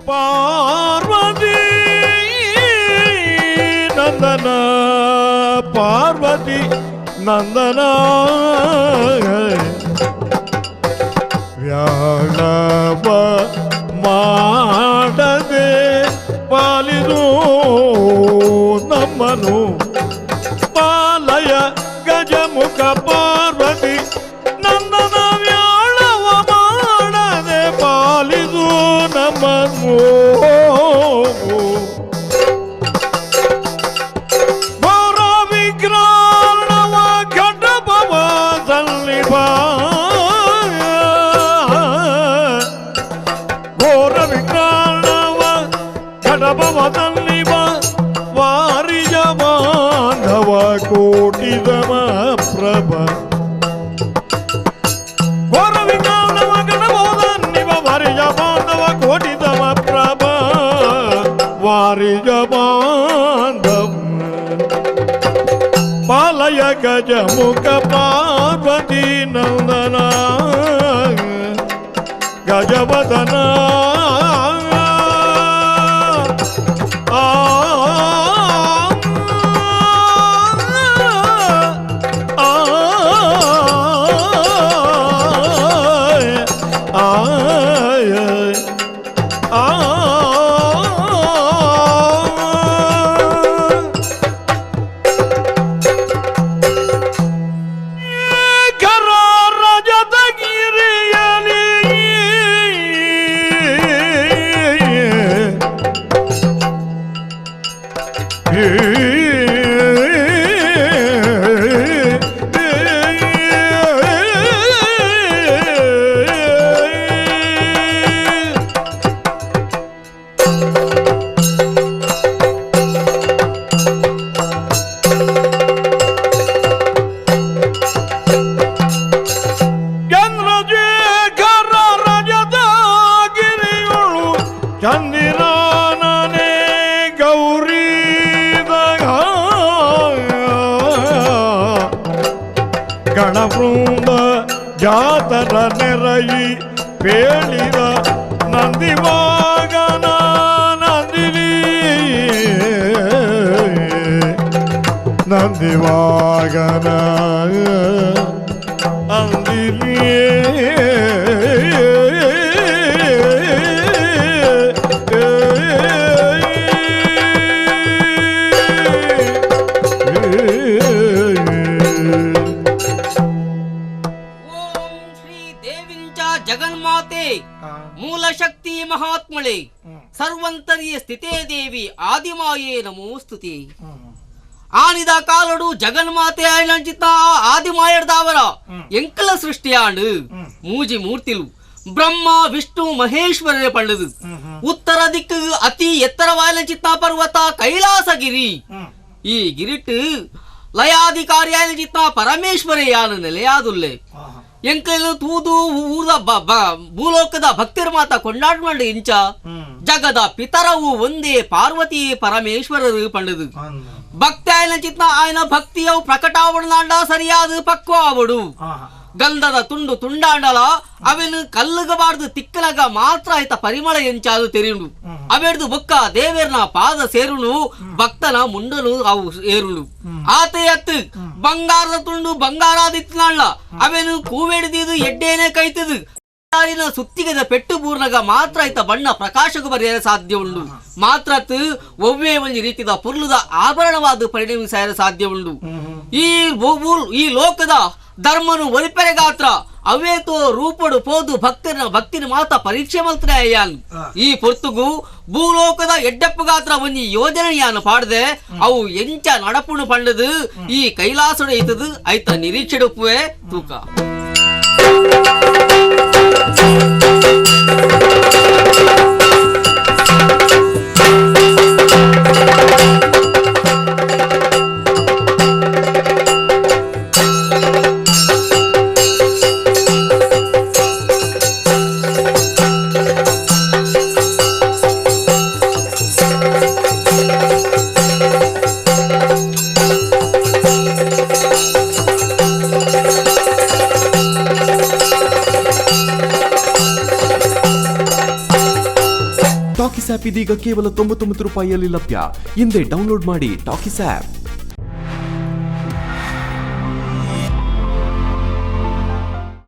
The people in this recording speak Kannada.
ಪಾರ್ವತಿ ನಂದನ ಪಾರ್ವತಿ ನಂದನ ವ್ಯಾಳವ ಮಾಡದೆ ಪಾಲಿದು ನಮ್ಮನು ಪಾಲಯ ಗಜಮುಖ ಪಾರ್ವತಿ ನಂದನ ವ್ಯಾಳವ ಮಾಡದೆ ಪಾಲಿದು ನಮ್ಮನು ಘೋರ ವಿಗ್ರಹವ ಘಟಭವದಲ್ಲಿ ಘೋರ ವಿಗ್ರಹವ ಘಟಭವದಲ್ಲಿ ವಾರಿಯ ಬಾಂಧವ ಕೋಟಿದಮ ಪ್ರಭ ಘೋರ ವಿಜ್ಞಾನವ ಗಣಬೋಧನ್ನಿವ ವಾರಿಯ ಬಾಂಧವ ಕೋಟಿದಮ ಪ್ರಭ ವಾರಿಯ ಬಾಂಧವ ಪಾಲಯ ಗಜಮುಖ ಪಾರ್ವತಿ ನಂದನ ಗಜವದನ ಚಂದಿರಾನನೆ ಗೌರಿ ಗಣವೃಂದ ಜಾತರ ನೆರಯಿ ಪೇಳಿದ ನಂದಿವಾಗನ ನಂದಿನಿ ನಂದಿವಾಗನ ಅಂದಿನಿಯೇ ಜಗನ್ಮಾತೆ ಮೂಲ ಶಕ್ತಿ ಮಹಾತ್ಮಳೆ ಸರ್ವಂತರ್ಯ ಸ್ಥಿತೇ ದೇವಿ ಆದಿಮಾಯೇ ನಮೋಸ್ತುತಿ ಆನಿದ ಕಾಲಡು ಜಗನ್ಮಾತೆ ಆಯ್ಲಂಚಿತ ಆದಿಮಾಯಡ್ದಾವರ ಎಂಕಲ ಸೃಷ್ಟಿಯಾಂಡು ಮೂಜಿ ಮೂರ್ತಿಲು ಬ್ರಹ್ಮ ವಿಷ್ಣು ಮಹೇಶ್ವರರೇ ಪಂಡದು ಉತ್ತರ ದಿಕ್ಕು ಅತಿ ಎತ್ತರವಾಯ್ಲಂಚಿತ ಪರ್ವತ ಕೈಲಾಸಗಿರಿ ಈ ಗಿರಿಟ್ಟು ಲಯಾಧಿಕಾರಿ ಆಯ್ಲಂಚಿತ ಪರಮೇಶ್ವರಯಾನ ನೆಲೆಯಾದುಲ್ಲೆ ಎಂಕಲು ತೂದು ಊದ ಭೂಲೋಕದ ಭಕ್ತಿರ ಮಾತ ಕೊಂಡಾಡ್ಕೊಂಡು ಇಂಚ ಜಗದ ಪಿತರವು ಒಂದೇ ಪಾರ್ವತಿ ಪರಮೇಶ್ವರರು ಪಂಡದು ಭಕ್ತಿ ಆಯ್ನ ಚಿತ್ತ ಆಯ್ನ ಭಕ್ತಿಯವು ಪ್ರಕಟಾವಣಾಂಡ ಸರಿಯಾದ ಪಕ್ವ ಅವಡು ಗಂಧದ ತುಂಡು ತುಂಡಾಂಡಲ ಅವೆನು ಕಲ್ಲುಗಬಾರ್ದು ತಿಕ್ಕಲಗ ಮಾತ್ರ ಆಯ್ತ ಪರಿಮಳ ಎಂಚಾದು ತೆರಿಂಡು ಅವೆಡ್ದು ಬೊಕ್ಕ ದೇವೇರ್ನ ಪಾದ ಸೇರುನು ಭಕ್ತನ ಮುಂಡನು ಅವು ಏರುಳು ಆತೆ ಅತ್ತು ಬಂಗಾರದ ತುಂಡು ಬಂಗಾರಾದಿತ್ನಾಳ ಅವೆನು ಕೂವೆಡ್ದಿದು ಎಡ್ಡೇನೆ ಕೈತದು ಸುತ್ತಿಗೆದ ಪೆಟ್ಟು ಬೂರ್ನಗ ಮಾತ್ರ ಆಯ್ತ ಬಣ್ಣ ಪ್ರಕಾಶకు ಬರೆಯಲು ಸಾಧ್ಯ ಉಂಡು ಮಾತ್ರ ಒವ್ವೇ ಒಂದು ರೀತಿಯ ಪುರ್ಲುದ ಆಭರಣವಾದ ಪರಿಣಮಿಸಲು ಸಾಧ್ಯ ಉಂಡು ಈ ಲೋಕದ ಧರ್ಮನು ಒಲಿಪೆರೆ ಗಾತ್ರ ಅವೇತೋ ರೂಪಡು ಪೋದು ಭಕ್ತಿನ ಮಾತ ಪರೀಕ್ಷೆ ಮಲ್ತನೆ ಅಯ್ಯಾನ್ ಈ ಪೊರ್ತುಗು ಭೂಲೋಕದ ಎಡ್ಡಪ್ಪು ಗಾತ್ರ ಒಂಜಿ ಯೋಜನೆಯಾನು ಪಾಡದೆ ಅವು ಎಂಚ ನಡಪುಣು ಪಂಡದು ಈ ಕೈಲಾಸಡು ಐತದು ಐತ ನಿರೀಕ್ಷೆಡುಪ್ಪುವೆ ತೂಕ ಟಾಕಿಸ್ ಆಪ್ ಇದೀಗ ಕೇವಲ 99 ರೂಪಾಯಿಯಲ್ಲಿ ಲಭ್ಯ. ಹಿಂದೆ ಡೌನ್ಲೋಡ್ ಮಾಡಿ ಟಾಕಿಸ್ ಆಪ್.